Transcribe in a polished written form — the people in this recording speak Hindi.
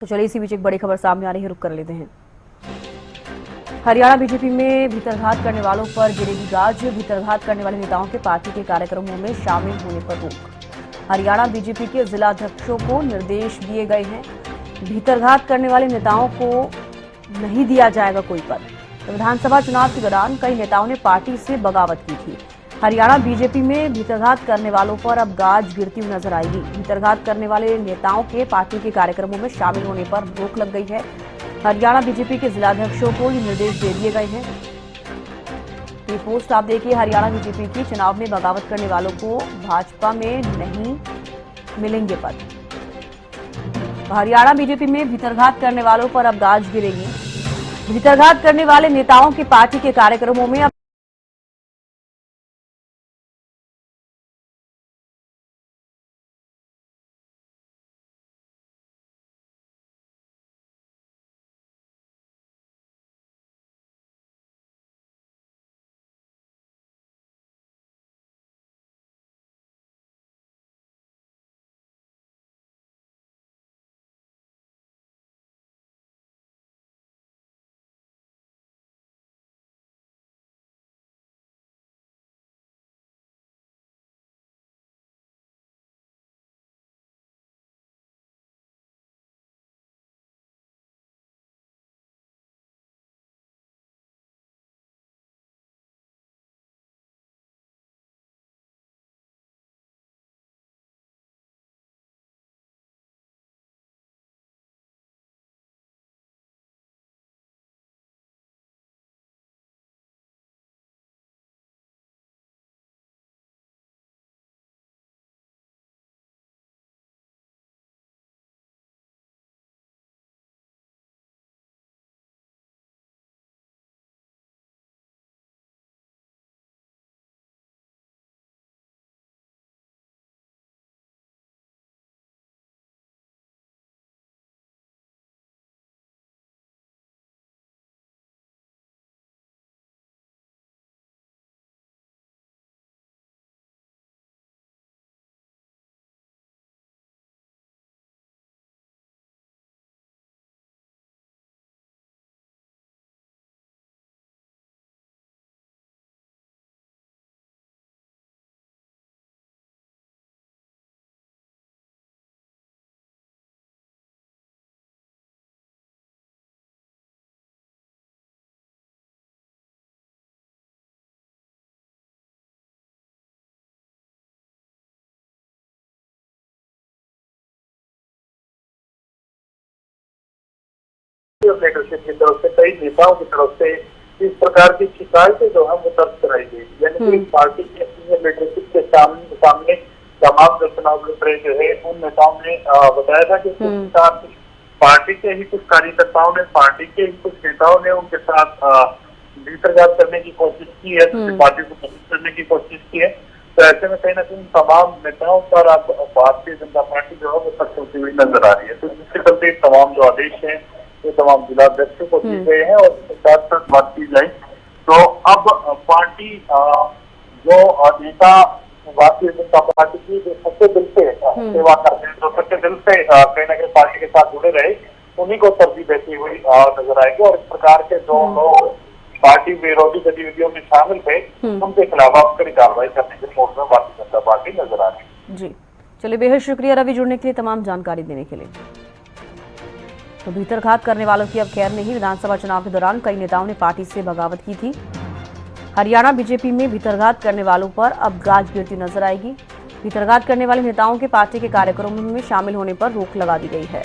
तो चलिए इसी बीच एक बड़ी खबर सामने आ रही है, रुक कर लेते हैं। हरियाणा बीजेपी में भीतरघात करने वालों पर गिरेगी गाज। भीतरघात करने वाले नेताओं के पार्टी के कार्यक्रमों में शामिल होने पर रोक। हरियाणा बीजेपी के जिलाध्यक्षों को निर्देश दिए गए हैं। भीतरघात करने वाले नेताओं को नहीं दिया जाएगा कोई पद। तो विधानसभा चुनाव के दौरान कई नेताओं ने पार्टी से बगावत की थी। हरियाणा बीजेपी में भीतरघात करने वालों पर अब गाज गिरती हुई नजर आएगी। भीतरघात करने वाले नेताओं के पार्टी के कार्यक्रमों में शामिल होने पर रोक लग गई है। हरियाणा बीजेपी के जिलाध्यक्षों को ये निर्देश दे दिए गए हैं। ये पोस्ट आप देखिए, हरियाणा बीजेपी की चुनाव में बगावत करने वालों को भाजपा में नहीं मिलेंगे पद। हरियाणा बीजेपी में भीतरघात करने वालों पर अब गाज गिरेगी। भीतरघात करने वाले नेताओं की पार्टी के कार्यक्रमों में अब लीडरशिप की तरफ से, कई नेताओं की तरफ से इस प्रकार की शिकायतें जो है वो दर्ज कराई गई। यानी कि पार्टी के सीनियर लीडरशिप के सामने तमाम जो चुनाव लड़ रहे जो है उन नेताओं ने बताया था कि पार्टी के ही कुछ कार्यकर्ताओं ने, पार्टी के ही कुछ नेताओं ने उनके साथ भीतरघात करने की कोशिश की है, पार्टी को मदद करने की कोशिश की है। तो ऐसे में कहीं ना कहीं तमाम नेताओं पर अब भारतीय जनता पार्टी जो है वो सख्त होती हुई नजर आ रही है। तो जिसके चलते तमाम जो आदेश है ये तमाम जिलाध्यक्षों को दिए गए हैं और उसके साथ साथ बात की जाए तो अब पार्टी जो नेता भारतीय जनता पार्टी की जो सच्चे दिल से सेवा करते हैं, जो सच्चे दिल से कहीं ना कहीं पार्टी के साथ जुड़े रहे, उन्हीं को तरजीह देती हुई नजर आएगी। और इस प्रकार के जो लोग पार्टी विरोधी गतिविधियों में शामिल थे उनके खिलाफ अब कड़ी कार्रवाई करने के मोड में भारतीय जनता पार्टी नजर आ रही है। जी चलिए, बेहद शुक्रिया रवि, जुड़ने के लिए, तमाम जानकारी देने के लिए। तो भीतरघात करने वालों की अब खैर नहीं। विधानसभा चुनाव के दौरान कई नेताओं ने पार्टी से बगावत की थी। हरियाणा बीजेपी में भीतरघात करने वालों पर अब गाज गिरती नजर आएगी। भीतरघात करने वाले नेताओं के पार्टी के कार्यक्रमों में शामिल होने पर रोक लगा दी गई है।